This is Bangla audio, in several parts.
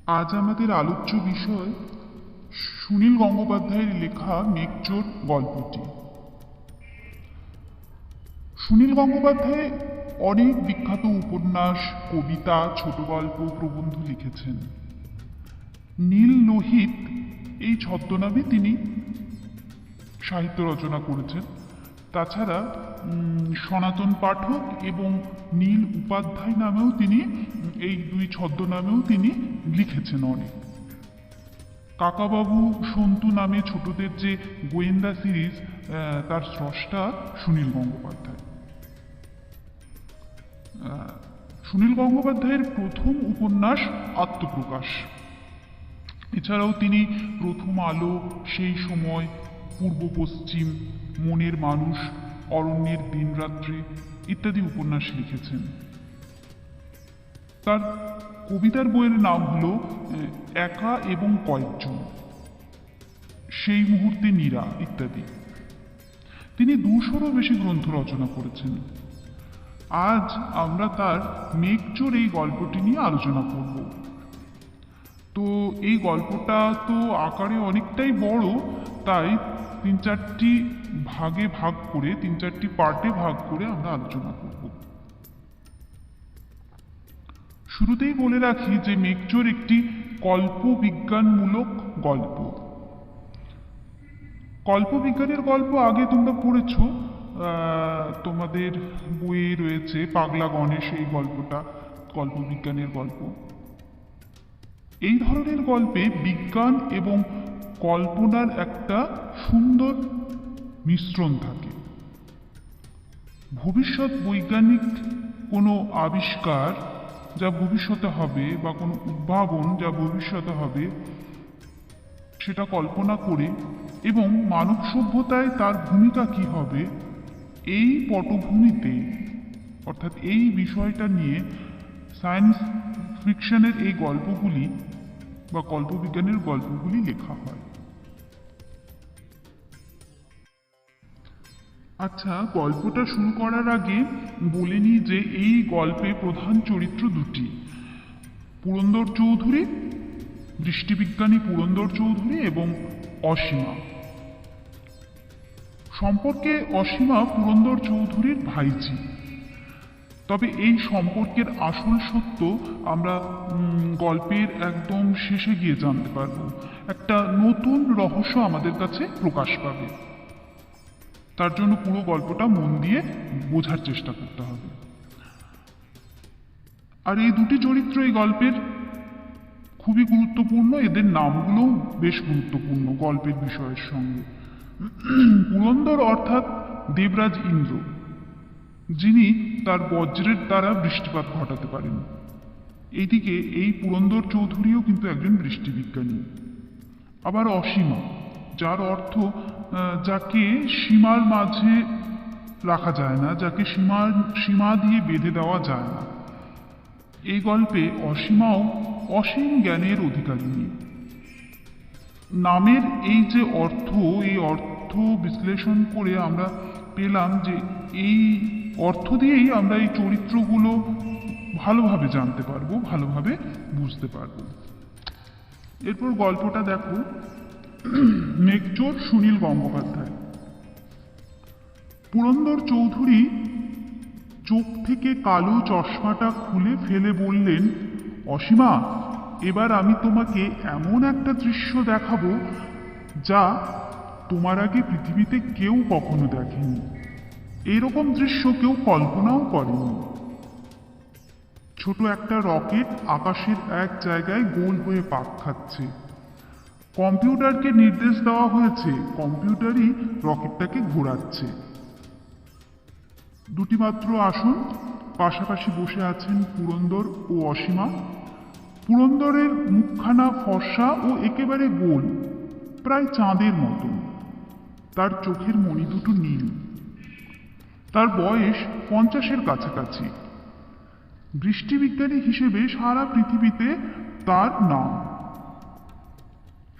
আজ আমাদের আলোচ্য বিষয় সুনীল গঙ্গোপাধ্যায়ের লেখা মেঘচোর গল্পটি। সুনীল গঙ্গোপাধ্যায় অনেক বিখ্যাত উপন্যাস, কবিতা, ছোট গল্প, প্রবন্ধ লিখেছেন। নীল লোহিত এই ছদ্মনামে তিনি সাহিত্য রচনা করেছেন। তাছাড়া সনাতন পাঠক এবং নীল উপাধ্যায় নামেও তিনি এই দুই ছদ্মনামেও তিনি লিখেছেন অনেক। কাকাবাবু, সন্তু নামে ছোটদের যে গোয়েন্দা সিরিজ, তার স্রষ্টা সুনীল গঙ্গোপাধ্যায়। সুনীল গঙ্গোপাধ্যায়ের প্রথম উপন্যাস আত্মপ্রকাশ। এছাড়াও তিনি প্রথম আলো, সেই সময়, পূর্ব পশ্চিম, মনের মানুষ, অরণ্যের দিনরাত্রি ইত্যাদি উপন্যাস লিখেছেন। তার কবিতার বইয়ের নাম হল একা এবং কয়েকজন, সেই মুহূর্তে নীরা ইত্যাদি। তিনি 200-রও বেশি গ্রন্থ রচনা করেছেন। আজ আমরা তার মেঘচোর এই গল্পটি নিয়ে আলোচনা করব। তো এই গল্পটা তো আকারে অনেকটাই বড়, তাই 3-4টি ভাগে ভাগ করে, 3-4টি পার্টে ভাগ করে আমরা আলোচনা করব। শুরুতেই বলে রাখি যে মেঘচোর একটি কল্পবিজ্ঞানমূলক গল্প। কল্পবিজ্ঞানের গল্প আগে তোমরা পড়েছ, তোমাদের বইয়ে রয়েছে পাগলা গণেশ, এই গল্পটা কল্পবিজ্ঞানের গল্প। এই ধরনের গল্পে বিজ্ঞান এবং কল্পনার একটা সুন্দর মিশ্রণ থাকে। ভবিষ্যৎ বৈজ্ঞানিক কোনো আবিষ্কার যা ভবিষ্যতে হবে, বা কোনো উদ্ভাবন যা ভবিষ্যতে হবে, সেটা কল্পনা করে, এবং মানব সভ্যতায় তার ভূমিকা কি হবে, এই পটভূমিতে অর্থাৎ এই বিষয়টা নিয়ে সায়েন্স ফিকশনের এই গল্পগুলি বা কল্পবিজ্ঞানের গল্পগুলি লেখা হয়। আচ্ছা, গল্পটা শুরু করার আগে বলে নিই যে এই গল্পে প্রধান চরিত্র দুটি, পুরন্দর চৌধুরী, দৃষ্টিবিজ্ঞানী পুরন্দর চৌধুরী এবং অসীমা। সম্পর্কে অসীমা পুরন্দর চৌধুরীর ভাইঝি। তবে এই সম্পর্কের আসল সত্য আমরা গল্পের একদম শেষে গিয়ে জানতে পারব। একটা নতুন রহস্য আমাদের কাছে প্রকাশ পাবে। তার জন্য পুরো গল্পটা মন দিয়ে বোঝার চেষ্টা করতে হবে। আর এই দুটি চরিত্র এই গল্পের খুবই গুরুত্বপূর্ণ, এদের নামগুলোও বেশ গুরুত্বপূর্ণ গল্পের বিষয়ের সঙ্গে। পুরন্দর অর্থাৎ দেবরাজ ইন্দ্র, যিনি তার বজ্রের দ্বারা বৃষ্টিপাত ঘটাতে পারেন। এইদিকে এই পুরন্দর চৌধুরীও কিন্তু একজন বৃষ্টিবিজ্ঞানী। আবার অসীমা, যার অর্থ যাকে সীমার মাঝে রাখা যায় না, যাকে সীমা দিয়ে বেঁধে দেওয়া যায় না। এই গল্পে অসীমাও অসীম জ্ঞানের অধিকারিণী। নামের এই যে অর্থ, এই অর্থ বিশ্লেষণ করে আমরা পেলাম যে এই অর্থ দিয়েই আমরা এই চরিত্রগুলো ভালোভাবে জানতে পারবো, ভালোভাবে বুঝতে পারবো। এরপর গল্পটা দেখো। মেঘচোর সুনীল গঙ্গোপাধ্যায়। পুরন্দর চৌধুরী চোখ থেকে কালো চশমাটা খুলে ফেলে বললেন, অসীমা, এবার আমি তোমাকে এমন একটা দৃশ্য দেখাবো যা তোমার আগে পৃথিবীতে কেউ কখনো দেখেনি। এরকম দৃশ্য কেউ কল্পনাও করেনি। ছোট একটা রকেট আকাশের এক জায়গায় গোল হয়ে পাক খাচ্ছে। কম্পিউটারকে নির্দেশ দেওয়া হয়েছে, কম্পিউটারই রকেটটাকে ঘোরাচ্ছে। দুটি মাত্র আসন, পাশাপাশি বসে আছেন পুরন্দর ও অসীমা। পুরন্দরের মুখখানা ফর্সা ও একেবারে গোল, প্রায় চাঁদের মতো। তার চোখের মণি দুটো নীল। তার বয়স 50-এর কাছাকাছি। বৃষ্টিবিজ্ঞানী হিসেবে সারা পৃথিবীতে তার নাম।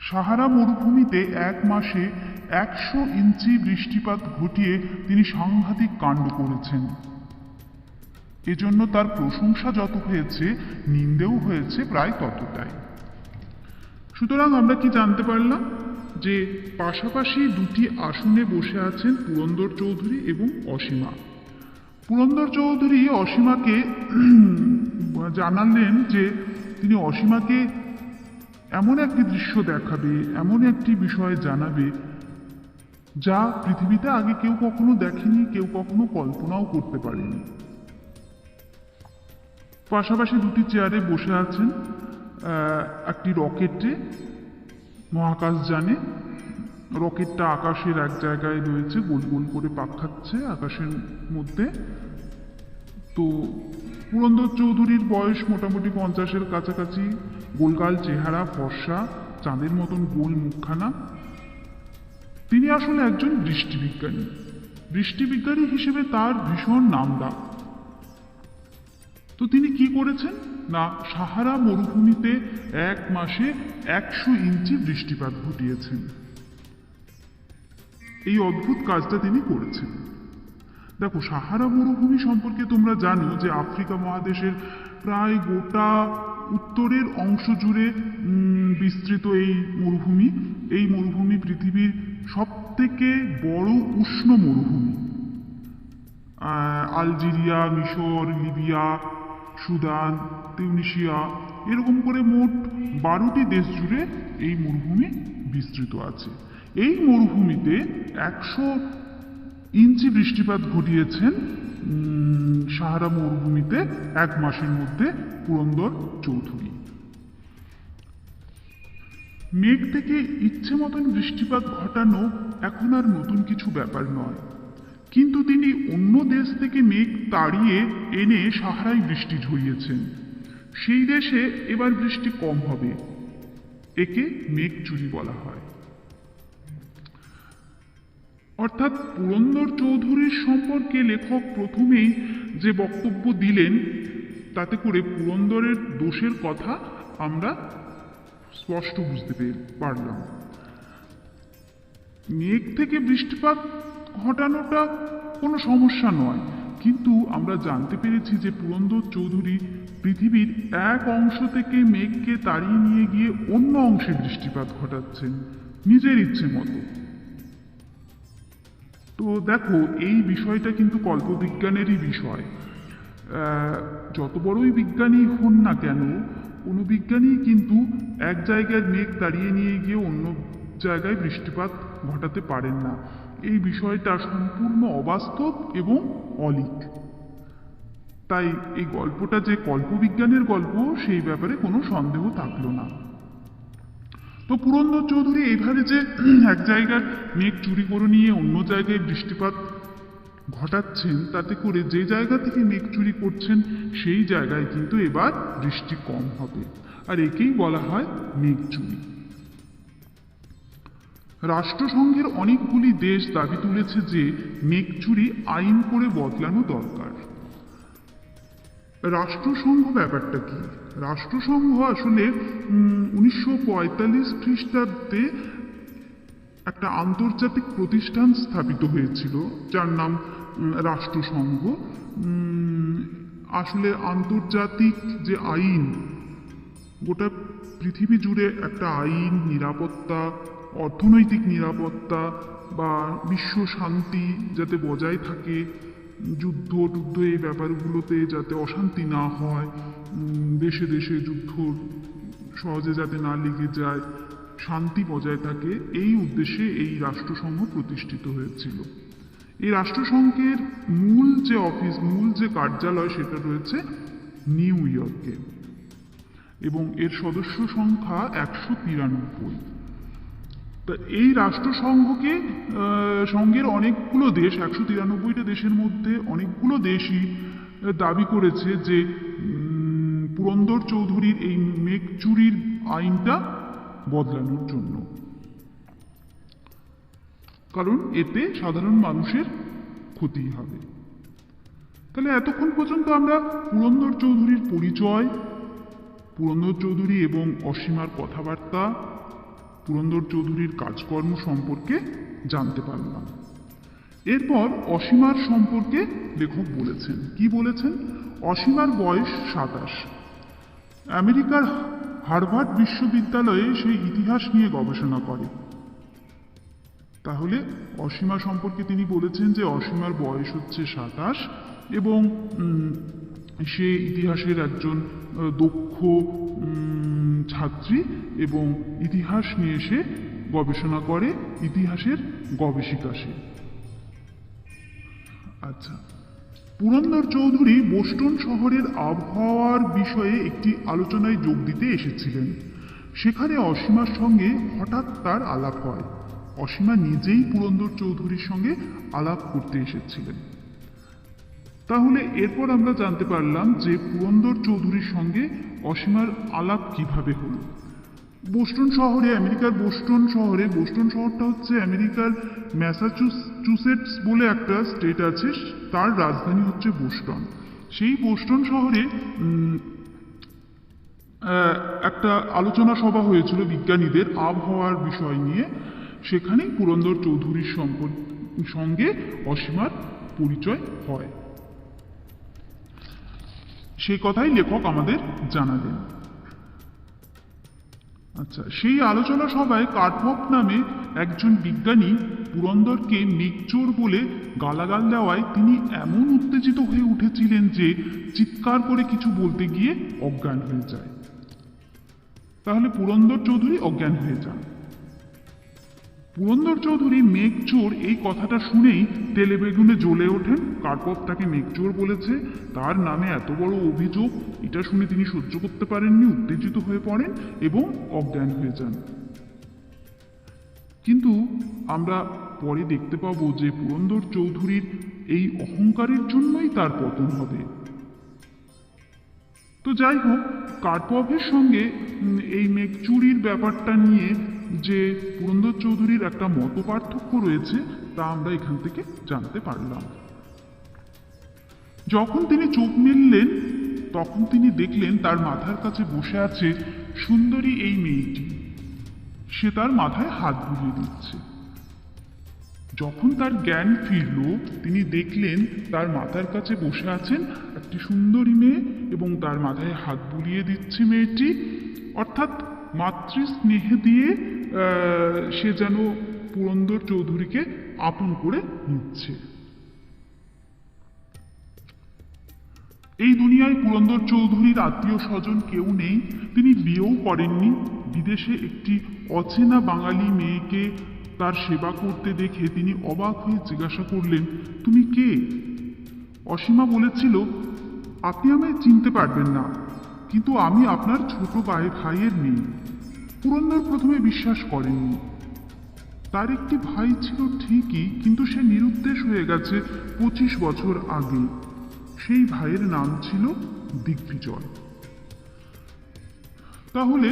সাহারা মরুভূমিতে 1 মাসে 100 ইঞ্চি বৃষ্টিপাত ঘটিয়ে তিনি সাংঘাতিক কাণ্ড করেছেন। এজন্য তার প্রশংসা যত হয়েছে, নিন্দেও হয়েছে প্রায় ততটাই। সুতরাং আমরা কি জানতে পারলাম যে পাশাপাশি দুটি আসনে বসে আছেন পুরন্দর চৌধুরী এবং অসীমা। পুরন্দর চৌধুরী অসীমাকে জানালেন যে তিনি অসীমাকে এমন একটি দৃশ্য দেখাবে, এমন একটি বিষয় জানাবে যা পৃথিবীতে আগে কেউ কখনো দেখেনি, কেউ কখনো কল্পনাও করতে পারেনি। পাশাপাশি দুটি চেয়ারে বসে আছেন, একটি রকেটে, মহাকাশযানে। রকেটটা আকাশের এক জায়গায় রয়েছে, গোল গোল করে পাক খাচ্ছে আকাশের মধ্যে। তো পুরন্দর চৌধুরীর বয়স মোটামুটি 50-এর কাছাকাছি, গোলগাল চেহারা, ফর্সা, চাঁদের মতন গোল মুখখানা। তিনি আসলে একজন বৃষ্টিবিজ্ঞানী। বৃষ্টিবিজ্ঞানী হিসেবে তার ভীষণ নামডাক। তো তিনি কি করেছেন না, সাহারা মরুভূমিতে 1 মাসে 100 ইঞ্চি বৃষ্টিপাত ঘটিয়েছেন। এই অদ্ভুত কাজটা তিনি করেছেন। দেখো, সাহারা মরুভূমি সম্পর্কে তোমরা জানো যে আফ্রিকা মহাদেশের প্রায় গোটা উত্তরের অংশ জুড়ে বিস্তৃত এই মরুভূমি। এই মরুভূমি পৃথিবীর সবথেকে বড় উষ্ণ মরুভূমি। আলজেরিয়া, মিশর, লিবিয়া, সুদান, তিউনিসিয়া, এরকম করে মোট 12টি দেশ জুড়ে এই মরুভূমি বিস্তৃত আছে। এই মরুভূমিতে 100 ইঞ্চি বৃষ্টিপাত ঘটিয়েছেন সাহারা মরুভূমিতে 1 মাসের মধ্যে পুরন্দর চৌধুরী। মেঘ থেকে ইচ্ছে মতন বৃষ্টিপাত ঘটানো এখন আর নতুন কিছু ব্যাপার নয়, কিন্তু তিনি অন্য দেশ থেকে মেঘ তাড়িয়ে এনে সাহারায় বৃষ্টি ঝরিয়েছেন। সেই দেশে এবার বৃষ্টি কম হবে, একে মেঘ চুরি বলা হয়। অর্থাৎ পুরন্দর চৌধুরীর সম্পর্কে লেখক প্রথমেই যে বক্তব্য দিলেন, তাতে করে পুরন্দরের দোষের কথা আমরা স্পষ্ট বুঝতে পারলাম। মেঘ থেকে বৃষ্টিপাত ঘটানোটা কোনো সমস্যা নয়, কিন্তু আমরা জানতে পেরেছি যে পুরন্দর চৌধুরী পৃথিবীর এক অংশ থেকে মেঘকে তাড়িয়ে নিয়ে গিয়ে অন্য অংশে বৃষ্টিপাত ঘটাচ্ছেন নিজের ইচ্ছে মতো। তো দেখো, এই বিষয়টা কিন্তু কল্পবিজ্ঞানেরই বিষয়। যত বড়ই বিজ্ঞানী হন না কেন, কোনো বিজ্ঞানী কিন্তু এক জায়গায় মেঘ তাড়িয়ে নিয়ে গিয়ে অন্য জায়গায় বৃষ্টিপাত ঘটাতে পারেন না। এই বিষয়টা সম্পূর্ণ অবাস্তব এবং অলীক। তাই এই গল্পটা যে কল্পবিজ্ঞানের গল্প, সেই ব্যাপারে কোনো সন্দেহ থাকলো না। তো পুরন্দর চৌধুরী এইভাবে যে এক জায়গার মেঘ চুরি করে নিয়ে অন্য জায়গায় বৃষ্টিপাত ঘটাচ্ছেন, তাতে করে যে জায়গা থেকে মেঘ চুরি করছেন সেই জায়গায় কিন্তু এবার বৃষ্টি কম হবে, আর একেই বলা হয় মেঘ চুরি। রাষ্ট্রসংঘের অনেকগুলি দেশ দাবি তুলেছে যে মেঘ চুরি আইন করে বদলানো দরকার। রাষ্ট্রসংঘ ব্যাপারটা কি? রাষ্ট্রসংঘ আসলে 1945 খ্রিস্টাব্দে একটা আন্তর্জাতিক প্রতিষ্ঠান স্থাপিত হয়েছিল, যার নাম রাষ্ট্রসংঘ। আসলে আন্তর্জাতিক যে আইন, গোটা পৃথিবী জুড়ে একটা আইন, নিরাপত্তা, অর্থনৈতিক নিরাপত্তা বা বিশ্ব শান্তি যাতে বজায় থাকে, যুদ্ধ এই ব্যাপারগুলোতে যাতে অশান্তি না হয়, দেশে দেশে যুদ্ধ সহজে যাতে না লেগে যায়, শান্তি বজায় থাকে, এই উদ্দেশ্যে এই রাষ্ট্রসংঘ প্রতিষ্ঠিত হয়েছিল। এই রাষ্ট্রসংঘের মূল যে অফিস, মূল যে কার্যালয়, সেটা রয়েছে নিউ ইয়র্কে, এবং এর সদস্য সংখ্যা 193। তা এই রাষ্ট্রসংঘকে সঙ্গের অনেকগুলো দেশ, 193টা দেশের মধ্যে অনেকগুলো দেশই দাবি করেছে যে পুরন্দর চৌধুরীর এই মেঘ চুরির আইনটা বদলানোর জন্য, কারণ এতে সাধারণ মানুষের ক্ষতি হবে। তাহলে এতক্ষণ পর্যন্ত আমরা পুরন্দর চৌধুরীর পরিচয়, পুরন্দর চৌধুরী এবং অসীমার কথাবার্তা, পুরন্দর চৌধুরীর কাজকর্ম সম্পর্কে জানতে পারলাম। এরপর অসীমার সম্পর্কে লেখক বলেছেন। কি বলেছেন? অসীমার বয়স 27। আমেরিকার হার্ভার্ড বিশ্ববিদ্যালয়ে সে ইতিহাস নিয়ে গবেষণা করে। তাহলে অসীমা সম্পর্কে তিনি বলেছেন যে অসীমার বয়স হচ্ছে 27 এবং সে ইতিহাসের একজন দক্ষ ছাত্রী এবং ইতিহাস নিয়ে সে গবেষণা করে, ইতিহাসের গবেষিকা সে। আচ্ছা, পুরন্দর চৌধুরী বোস্টন শহরের আবহাওয়ার বিষয়ে একটি আলোচনায় যোগ দিতে এসেছিলেন। সেখানে অসীমার সঙ্গে হঠাৎ তার আলাপ হয়। অসীমা নিজেই পুরন্দর চৌধুরীর সঙ্গে আলাপ করতে এসেছিলেন। তাহলে এরপর আমরা জানতে পারলাম যে পুরন্দর চৌধুরীর সঙ্গে অসীমার আলাপ কিভাবে হলো। বোস্টন শহরে, আমেরিকার বোস্টন শহরে, বোস্টন শহরটা হচ্ছে আমেরিকার ম্যাসাচুসেটস বলে একটা স্টেট আছে, তার রাজধানী হচ্ছে বোস্টন। সেই বোস্টন শহরে একটা আলোচনা সভা হয়েছিল বিজ্ঞানীদের আবহাওয়ার বিষয় নিয়ে। সেখানেই পুরন্দর চৌধুরীর সঙ্গে অসীমার পরিচয় হয়। সেই কথাই লেখক আমাদের জানালেন। আচ্ছা, সেই আলোচনা সভায় কার্পভ নামে একজন বিজ্ঞানী পুরন্দরকে মেঘচোর বলে গালাগাল দেওয়ায় তিনি এমন উত্তেজিত হয়ে উঠেছিলেন যে চিৎকার করে কিছু বলতে গিয়ে অজ্ঞান হয়ে যায়। তাহলে পুরন্দর চৌধুরী অজ্ঞান হয়ে যান। পুরন্দর চৌধুরী মেঘচোর এই কথাটা শুনেই তেলে বেগুনে জ্বলে ওঠেন। কার্পভ তাকে মেঘচোর বলেছে, তার নামে এত বড় অভিযোগ, এটা শুনে তিনি সহ্য করতে পারেননি, উত্তেজিত হয়ে পড়েন এবং অজ্ঞান হয়ে যান। কিন্তু আমরা পরে দেখতে পাবো যে পুরন্দর চৌধুরীর এই অহংকারের জন্যই তার পতন হবে। তো যাই হোক, কার্পভের সঙ্গে এই মেঘচুরির ব্যাপারটা নিয়ে যে পুরন্দর চৌধুরীর একটা মত পার্থক্য রয়েছে তা আমরা এখান থেকে জানতে পারলাম। যখন তিনি চোখ মেললেন তখন তিনি দেখলেন তার মাথার কাছে বসে আছে সুন্দরী এই মেয়েটি। সে তার মাথায় হাত বুলিয়ে দিচ্ছে। যখন তার জ্ঞান ফিরল তিনি দেখলেন তার মাথার কাছে বসে আছেন একটি সুন্দরী মেয়ে এবং তার মাথায় হাত বুলিয়ে দিচ্ছে মেয়েটি। অর্থাৎ মাতৃস্নেহ দিয়ে সে যেন পুরন্দর চৌধুরীকে আপন করে নিচ্ছে। এই দুনিয়ায় পুরন্দর চৌধুরীর আত্মীয় স্বজন কেউ নেই, তিনি বিয়েও করেননি। বিদেশে একটি অচেনা বাঙালি মেয়েকে তার সেবা করতে দেখে তিনি অবাক হয়ে জিজ্ঞাসা করলেন, তুমি কে? অসীমা বলেছিল, আপনি আমায় চিনতে পারবেন না, কিন্তু আমি আপনার ছোট ভাইয়ের মেয়ে। পুরন্দর প্রথমে বিশ্বাস করেননি। তার একটি ভাই ছিল ঠিকই, কিন্তু সে নিরুদ্দেশ হয়ে গেছে 25 বছর আগে। সেই ভাইয়ের নাম ছিল দিগ্বিজয়। তাহলে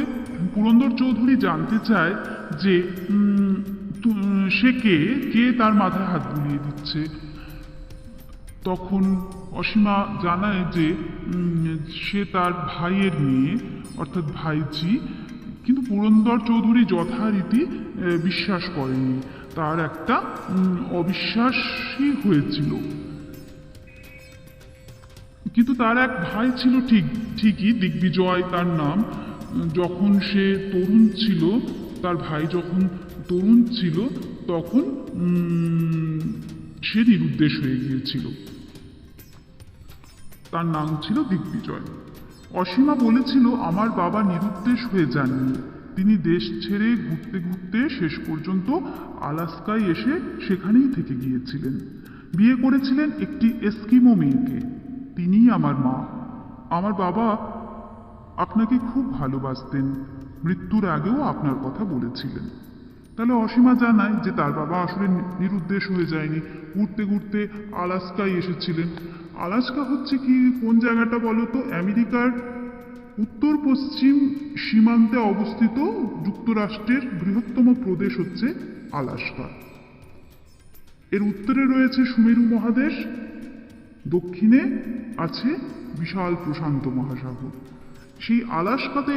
পুরন্দর চৌধুরী জানতে চায় যে সে কে তার মাথায় হাত বুলিয়ে দিচ্ছে। তখন অসীমা জানায় যে সে তার ভাইয়ের মেয়ে, অর্থাৎ ভাইঝি। কিন্তু পুরন্দর চৌধুরী যথারীতি বিশ্বাস করেনি, তার একটা অবিশ্বাসই হয়েছিল। কিন্তু তার এক ভাই ছিল ঠিকই, দিগ্বিজয় তার নাম। যখন সে তরুণ ছিল, তার ভাই যখন তরুণ ছিল তখন সে নিরুদ্দেশ হয়ে গিয়েছিল। তার নাম ছিল দিগ্বিজয়। অসীমা বলেছিল, আমার বাবা নিরুদ্দেশ হয়ে যাননি, তিনি দেশ ছেড়ে ঘুরতে ঘুরতে শেষ পর্যন্ত আলাস্কায় এসে সেখানেই থেকে গিয়েছিলেন। বিয়ে করেছিলেন একটি এস্কিমো মেয়েকে, তিনিই আমার মা। আমার বাবা আপনাকে খুব ভালোবাসতেন, মৃত্যুর আগেও আপনার কথা বলেছিলেন। তাহলে অসীমা জানায় যে তার বাবা আসলে নিরুদ্দেশ হয়ে যায়নি, ঘুরতে ঘুরতে আলাস্কায় এসেছিলেন। আলাস্কা হচ্ছে কি, কোন জায়গাটা বলো তো? আমেরিকার উত্তর পশ্চিম সীমান্তে অবস্থিত যুক্তরাষ্ট্রের বৃহত্তম প্রদেশ হচ্ছে আলাস্কা। এর উত্তরে রয়েছে সুমেরু মহাদেশ, দক্ষিণে আছে বিশাল প্রশান্ত মহাসাগর। সেই আলাস্কাতে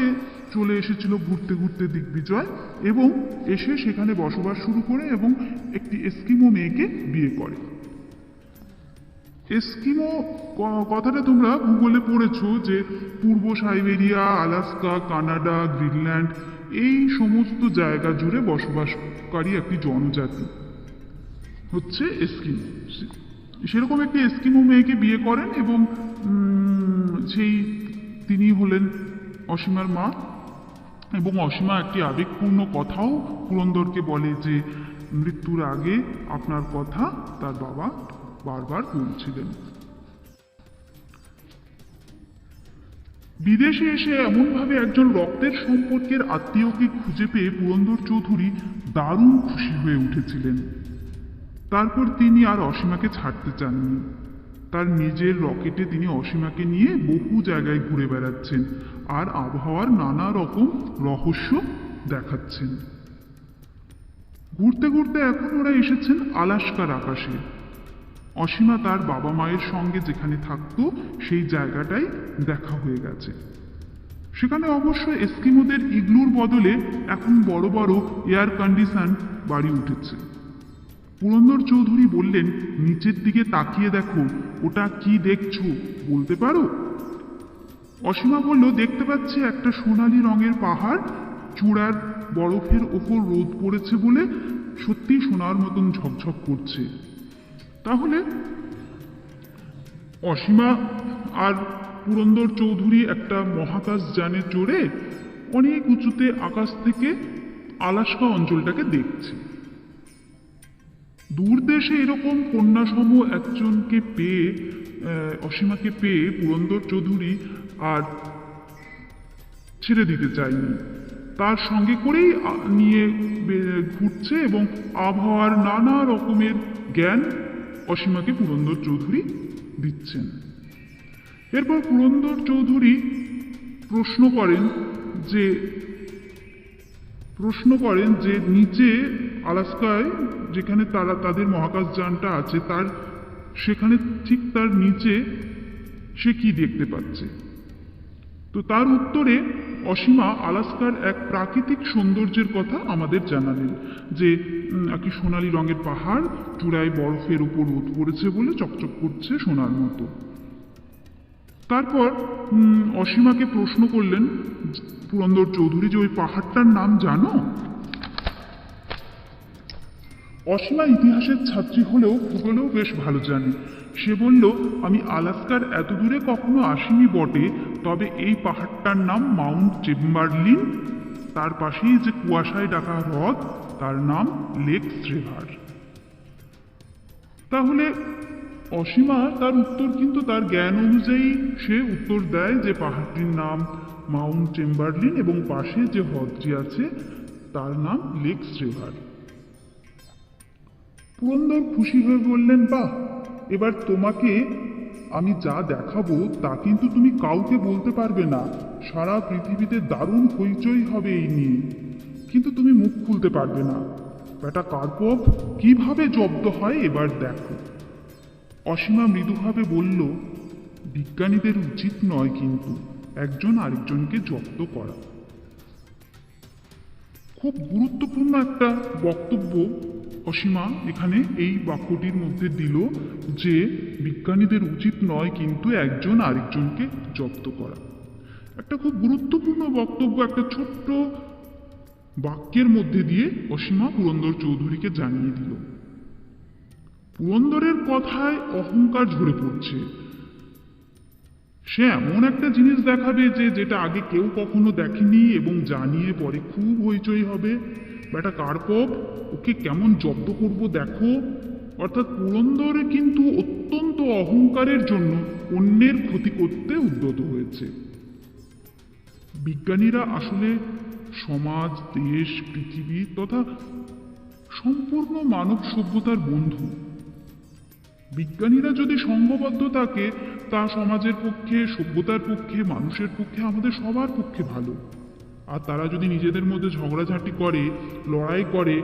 চলে এসেছিল ঘুরতে ঘুরতে দিগ্বিজয় এবং এসে সেখানে বসবাস শুরু করে এবং একটি এস্কিমো মেয়েকে বিয়ে করে। এস্কিমো কথাটা তোমরা গুগলে পড়েছো যে পূর্ব সাইবেরিয়া, আলাস্কা, কানাডা, গ্রিনল্যান্ড এই সমস্ত জায়গা জুড়ে বসবাসকারী একটি জনজাতি হচ্ছে এস্কিমো। সেরকম একটি এস্কিমো মেয়েকে বিয়ে করেন এবং তিনি হলেন অসীমার মা। এবং অসীমা একটি আবেগপূর্ণ কথাও পুরন্দরকে বলে যে মৃত্যুর আগে আপনার কথা তার বাবা বারবার বলছিলেন। বিদেশে এসে এমনভাবে একজন রক্তের সম্পর্কের আত্মীয়কে খুঁজে পেয়ে পুরন্দর চৌধুরী দারুণ খুশি হয়ে উঠেছিলেন। তারপর তিনি আর অসীমাকে ছাড়তে চাননি। তার নিজের রকেটে তিনি অসীমাকে নিয়ে বহু জায়গায় ঘুরে বেড়াচ্ছেন আর আবহাওয়ার নানা রকম রহস্য দেখাচ্ছেন। ঘুরতে ঘুরতে এখন ওরা এসেছেন আলাস্কার আকাশে। অসীমা তার বাবা মায়ের সঙ্গে যেখানে থাকতো সেই জায়গাটাই দেখা হয়ে গেছে। সেখানে অবশ্য এস্কিমোদের ইগলুর বদলে এখন বড় বড় এয়ার কন্ডিশন বাড়ি উঠেছে। পুরন্দর চৌধুরী বললেন, নিচের দিকে তাকিয়ে দেখো, ওটা কি দেখছো বলতে পারো? অসীমা বলল, দেখতে পাচ্ছি একটা সোনালী রঙের পাহাড়, চূড়ার বরফের ওপর রোদ পড়েছে বলে সত্যি সোনার মতন ঝকঝক করছে। তাহলে অসীমা আর পুরন্দর চৌধুরী একটা মহাকাশ যানে চড়ে অনেক উঁচুতে আকাশ থেকে আলাস্কা অঞ্চলটাকে দেখছে। দূর দেশে এরকম কন্যাসম একজনকে পেয়ে, অসীমাকে পেয়ে পুরন্দর চৌধুরী আর ছেড়ে দিতে চায়নি। তার সঙ্গে করেই নিয়ে ঘুরছে এবং আবহাওয়ার নানা রকমের জ্ঞান অসীমাকে পুরন্দর চৌধুরী দিচ্ছেন। এরপর পুরন্দর চৌধুরী প্রশ্ন করেন যে নিচে আলাস্কায় যেখানে তাদের মহাকাশ যানটা আছে সেখানে ঠিক তার নিচে সে কি দেখতে পাচ্ছে। তো তার উত্তরে অসীমা আলাস্কার এক প্রাকৃতিক সৌন্দর্যের কথা আমাদের জানালেন, যে একটি সোনালী রঙের পাহাড়, চূড়ায় বরফের উপর রোদ পড়েছে বলে চকচক করছে সোনার মতো। তারপর অসীমাকে প্রশ্ন করলেন পুরন্দর চৌধুরী যে ওই পাহাড়টার নাম জানো? অসীমা ইতিহাসের ছাত্রী হলেও ভূগোলেও বেশ ভালো জানে। সে বলল, আমি আলাস্কার এত দূরে কখনো আসিনি বটে, তবে এই পাহাড়টার নাম মাউন্ট চেম্বারলিন। তার পাশেই যে কুয়াশায় ঢাকা হ্রদ, তার নাম লেক স্ট্রেভার। তাহলে অসীমা তার উত্তর কিন্তু তার জ্ঞান অনুযায়ী সে উত্তর দেয় যে পাহাড়টির নাম মাউন্ট চেম্বারলিন এবং পাশে যে হ্রদটি আছে তার নাম লেক স্ট্রেভার। পুরন্দর খুশি হয়ে বললেন, বাহ, এবার তোমাকে আমি যা দেখাবো তা কিন্তু তুমি কাউকে বলতে পারবে না। সারা পৃথিবীতে দারুণ হইচই হবে এই নিয়ে, কিন্তু তুমি মুখ খুলতে পারবে না। বেটা কার্পভ কিভাবে জব্দ হয় এবার দেখো। অসীমা মৃদুভাবে বলল, বিজ্ঞানীদের উচিত নয় কিন্তু একজন আরেকজনকে জব্দ করা। খুব গুরুত্বপূর্ণ একটা বক্তব্য অসীমা এখানে এই বাক্যটির মধ্যে দিল, যে বিজ্ঞানীদের উচিত নয় কিন্তু একজন আরেকজনকে জব্দ করা। একটা খুব গুরুত্বপূর্ণ বক্তব্য একটা ছোট্ট বাক্যের মধ্যে দিয়ে অসীমা পুরন্দর চৌধুরীকে জানিয়ে দিল। পুরন্দরের কথায় অহংকার ঝরে পড়ছে। সে এমন একটা জিনিস দেখাবে যেটা আগে কেউ কখনো দেখেনি এবং জানিয়ে পরে খুব হইচই হবে। বেটা কার্পভ, ওকে কেমন জব্দ করব দেখো। অর্থাৎ পুরন্দরে কিন্তু অত্যন্ত অহংকারের জন্য অন্যের ক্ষতি করতে উদ্যত হয়েছে। বিজ্ঞানীরা আসলে সমাজ, দেশ, পৃথিবী তথা সম্পূর্ণ মানব সভ্যতার বন্ধু। বিজ্ঞানীরা যদি সংঘবদ্ধ থাকে তা সমাজের পক্ষে, সভ্যতার পক্ষে, মানুষের পক্ষে, আমাদের সবার পক্ষে ভালো। আর তারা যদি নিজেদের মধ্যে ঝগড়াঝাঁটি করে, লড়াই করে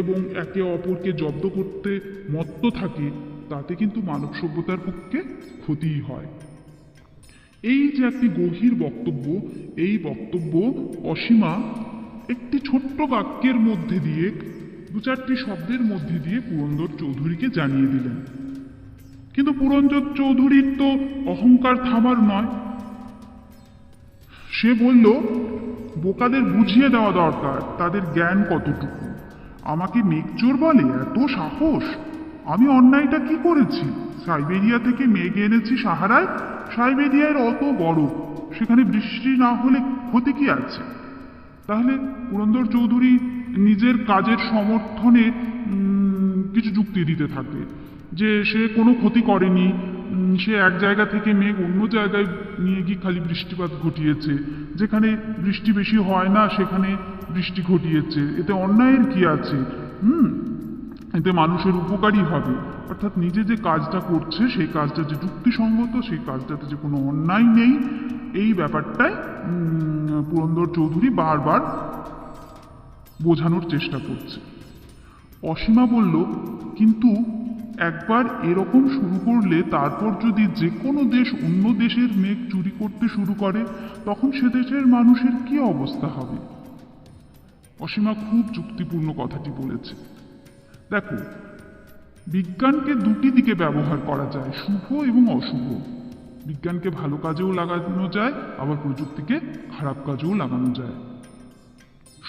এবং একে অপরকে জব্দ করতে মত্ত থাকে, তাতে কিন্তু মানব সভ্যতার পক্ষে ক্ষতিই হয়। এই যে একটি গভীর বক্তব্য, এই বক্তব্য অসীমা একটি ছোট্ট বাক্যের মধ্যে দিয়ে, দু চারটি শব্দের মধ্যে দিয়ে পুরন্দর চৌধুরীকে জানিয়ে দিলেন। কিন্তু পুরঞ্জন চৌধুরীর তো অহংকার থামার নয়। সে বলল, বোকাদের বুঝিয়ে দেওয়া দরকার তাদের জ্ঞান কতটুকু। আমাকে মেঘচোর বলে, এত সাহস! আমি অন্যায়টা কি করেছি? সাইবেরিয়া থেকে মেঘ এনেছি সাহারায়। সাইবেরিয়ার অত বরফ, সেখানে বৃষ্টি না হলে ক্ষতি কি আছে? তাহলে পুরন্দর চৌধুরী নিজের কাজের সমর্থনে কিছু যুক্তি দিতে থাকে যে সে কোনো ক্ষতি করেনি, সে এক জায়গা থেকে মেঘ অন্য জায়গায় নিয়ে গিয়ে খালি বৃষ্টিপাত ঘটিয়েছে, যেখানে বৃষ্টি বেশি হয় না সেখানে বৃষ্টি ঘটিয়েছে, এতে অন্যায়ের কি আছে? এতে মানুষের উপকারই হবে। অর্থাৎ নিজে যে কাজটা করছে সেই কাজটা যে যুক্তিসঙ্গত, সেই কাজটাতে যে কোনো অন্যায় নেই, এই ব্যাপারটাই পুরন্দর চৌধুরী বারবার বোঝানোর চেষ্টা করছে। অসীমা বলল, কিন্তু একবার এরকম শুরু করলে তারপর যদি যে কোনো দেশ অন্য দেশের মেঘ চুরি করতে শুরু করে, তখন সে দেশের মানুষের কি অবস্থা হবে? অসীমা খুব যুক্তিপূর্ণ কথাটি বলেছে। দেখো, বিজ্ঞানকে দুটি দিকে ব্যবহার করা যায়, শুভ এবং অশুভ। বিজ্ঞানকে ভালো কাজেও লাগানো যায়, আবার প্রযুক্তিকে খারাপ কাজেও লাগানো যায়।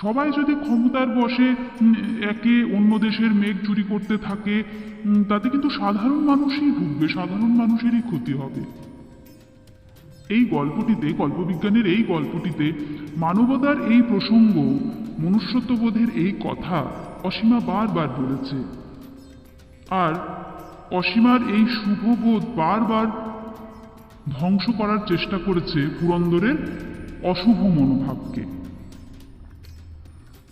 সবাই যদি ক্ষমতার বশে একে অন্য দেশের মেঘ চুরি করতে থাকে, তাতে কিন্তু সাধারণ মানুষই ভুগবে, সাধারণ মানুষেরই ক্ষতি হবে। এই গল্পটিতে, কল্পবিজ্ঞানের এই গল্পটিতে মানবতার এই প্রসঙ্গ, মনুষ্যত্ববোধের এই কথা অসীমা বারবার বলেছে। আর অসীমার এই শুভবোধ বারবার ধ্বংস করার চেষ্টা করেছে পুরন্দরের অশুভ মনোভাবকে।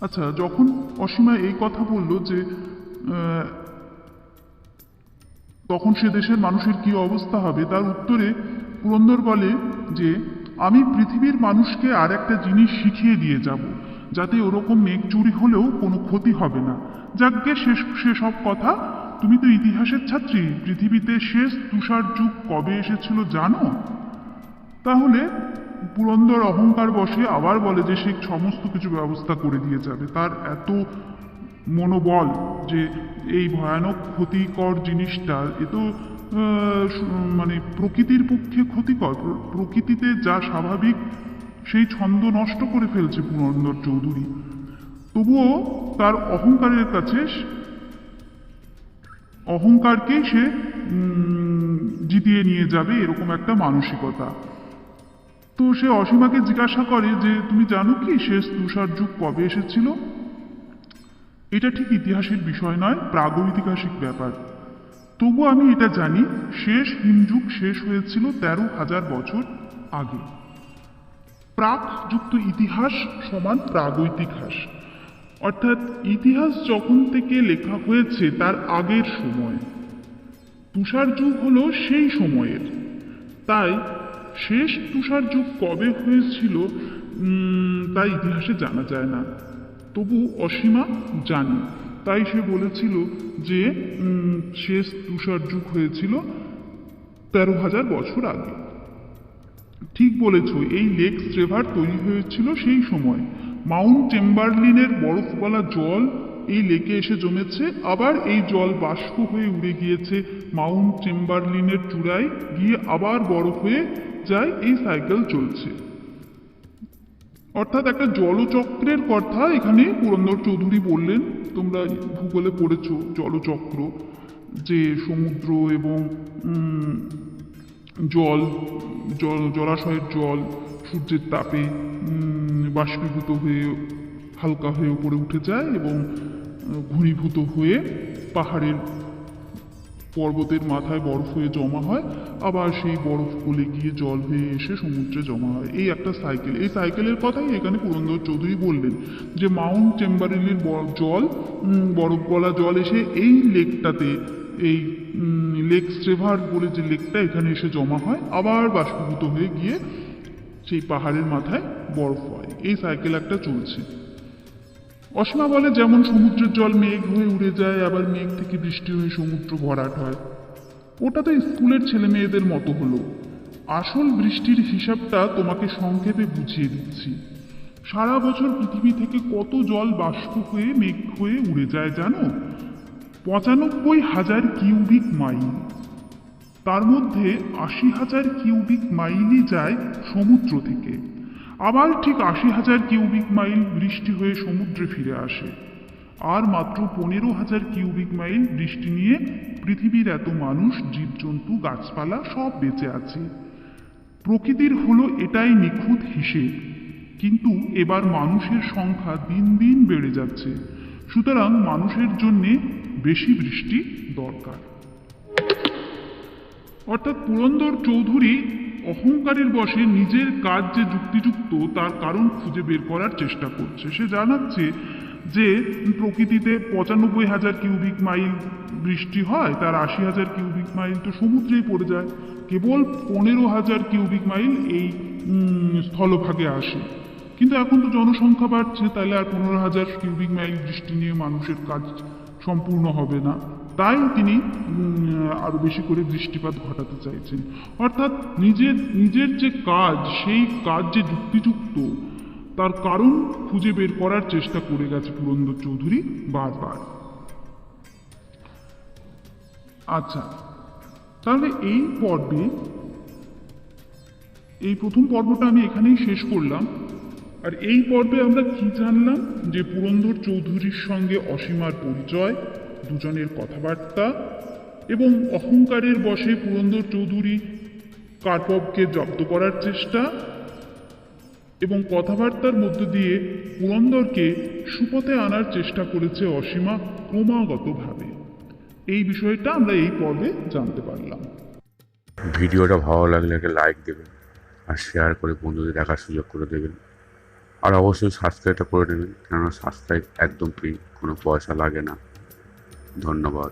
আচ্ছা, যখন অসীমা এই কথা বলল যে তখন সে দেশের মানুষের কি অবস্থা হবে, তার উত্তরে পুরন্দর বলে যে আমি পৃথিবীর মানুষকে আর একটা জিনিস শিখিয়ে দিয়ে যাব, যাতে ওরকম মেঘ চুরি হলেও কোনো ক্ষতি হবে না। যাকে সেসব কথা, তুমি তো ইতিহাসের ছাত্রী, পৃথিবীতে শেষ তুষার যুগ কবে এসেছিল জানো? তাহলে পুরন্দর অহংকার বসে আবার বলে যে সে সমস্ত কিছু ব্যবস্থা করে দিয়ে যাবে। তার এত মনোবল যে এই ভয়ানক ক্ষতিকর জিনিসটা, এ তো মানে প্রকৃতির পক্ষে ক্ষতিকর। প্রকৃতিতে যা স্বাভাবিক সেই ছন্দ নষ্ট করে ফেলছে পুরন্দর চৌধুরী। তবুও তার অহংকারের কাছে, অহংকারকেই সে জিতিয়ে নিয়ে যাবে, এরকম একটা মানসিকতা। তো সে অসীমাকে জিজ্ঞাসা করে যে তুমি জানো কি শেষ তুষার যুগ কবে এসেছিল? এটা ঠিক ইতিহাসের বিষয় নয়, প্রাগৈতিহাসিক ব্যাপার। তবু আমি এটা জানি, শেষ হিমযুগ শেষ হয়েছিল 13,000 বছর আগে। প্রাক যুক্ত ইতিহাস সমান প্রাগৈতিহাস, অর্থাৎ ইতিহাস যখন থেকে লেখা হয়েছে তার আগের সময়। তুষার যুগ হলো সেই সময়ের। তাই শেষ তুষার যুগ কবে হয়েছিল তা ইতিহাসে জানা যায় না। তবু অসীমা জানে, তাই সে বলেছিল যে শেষ তুষার যুগ হয়েছিল 13,000 বছর আগে। ঠিক বলেছ, এই লেক স্ট্রেভার তৈরি হয়েছিল সেই সময়। মাউন্ট চেম্বারলিনের বরফওয়ালা জল এই লেকে এসে জমেছে, আবার এই জল বাষ্প হয়ে উড়ে গিয়েছে মাউন্ট চেম্বারলিনের চূড়ায় গিয়ে আবার বরফ হয়ে যায়। এই সাইকেল চলছে। অর্থাৎ একটা জলচক্রের কথা এখানে পুরন্দর চৌধুরী বললেন। তোমরা ভূগোলে পড়েছ জলচক্র, যে সমুদ্র এবং জলাশয়ের জল সূর্যের তাপে বাষ্পীভূত হয়ে হালকা হয়ে উপরে উঠে যায় এবং ঘনীভূত হয়ে পাহাড়ের পর্বতের মাথায় বরফ হয়ে জমা হয়, আবার সেই বরফ গলে গিয়ে জল হয়ে এসে সমুদ্রে জমা হয়। এই একটা সাইকেল। এই সাইকেলের কথাই এখানে পুরন্দর চৌধুরী বললেন যে মাউন্ট চেম্বারলিনের জল, বরফ গলা জল এসে এই লেকটাতে, এই লেক স্ট্রেভার বলে যে লেকটা, এখানে এসে জমা হয়, আবার বাষ্পীভূত হয়ে গিয়ে সেই পাহাড়ের মাথায় বরফ হয়। এই সাইকেল একটা চলছে। অসীমা বলে যেমন সমুদ্রের জল মেঘ হয়ে উড়ে যায়, আবার মেঘ থেকে বৃষ্টি হয়ে সমুদ্র ভরাট হয়, ওটা তো স্কুলের ছেলে মেয়েদের মতো হলো। আসল বৃষ্টির হিসাবটা তোমাকে সংক্ষেপে বুঝিয়ে দিচ্ছি। সারা বছর পৃথিবী থেকে কত জল বাষ্প হয়ে মেঘ হয়ে উড়ে যায় জানো? 95,000 কিউবিক মাইল। তার মধ্যে ৮০,০০০ কিউবিক মাইলই যায় সমুদ্র থেকে, আবার ঠিক ৮০,০০০ কিউবিক মাইল বৃষ্টি হয়ে সমুদ্রে ফিরে আসে, আর মাত্র ১৫,০০০ কিউবিক মাইল বৃষ্টি নিয়ে পৃথিবীর এত মানুষ, জীবজন্তু, গাছপালা সব বেঁচে আছে। প্রকৃতির হলো এটাই নিখুঁত হিসেব, কিন্তু এবার মানুষের সংখ্যা দিন দিন বেড়ে যাচ্ছে, সুতরাং মানুষের জন্যে বেশি বৃষ্টি দরকার। অর্থাৎ পুরন্দর চৌধুরী অহংকারের বশে নিজের কাজ যে যুক্তিযুক্ত তার কারণ খুঁজে বের করার চেষ্টা করছে। সে জানাচ্ছে যে প্রকৃতিতে ৯৫,০০০ কিউবিক মাইল বৃষ্টি হয়, তার ৮০,০০০ কিউবিক মাইল তো সমুদ্রেই পড়ে যায়, কেবল ১৫,০০০ কিউবিক মাইল এই স্থলভাগে আসে। কিন্তু এখন তো জনসংখ্যা বাড়ছে, তাহলে আর ১৫,০০০ কিউবিক মাইল বৃষ্টি নিয়ে মানুষের কাজ সম্পূর্ণ হবে না, তাই তিনি আরো বেশি করে বৃষ্টিপাত ঘটাতে চাইছেন। অর্থাৎ নিজের যে কাজ, সেই কাজ যে যুক্তিযুক্ত তার কারণ খুঁজে বের করার চেষ্টা করে গেছে পুরন্দর চৌধুরী বারবার। আচ্ছা, তাহলে এই পর্বে এই প্রথম পর্বটা আমি এখানেই শেষ করলাম। আর এই পর্বে আমরা কি জানলাম, যে পুরন্দর চৌধুরীর সঙ্গে অসীমার পরিচয়, দুজনের কথাবার্তা, এবং অহংকারের বশে পুরন্দর চৌধুরী কার্পভকে জব্দ করার চেষ্টা, এবং কথাবার্তার মধ্য দিয়ে পুরন্দরকে সুপথে আনার চেষ্টা করেছে অসীমা ক্রমাগতভাবে। এই বিষয়টা আমরা এই পর্বে জানতে পারলাম। ভিডিওটা ভালো লাগলে একটা লাইক দেবেন, আর শেয়ার করে বন্ধুদের দেখার সুযোগ করে দেবেন, আর অবশ্যই সাবস্ক্রাইবটা করে নেবেন, কেননা সাবস্ক্রাইব একদম ফ্রি, কোনো পয়সা লাগে না। ধন্যবাদ।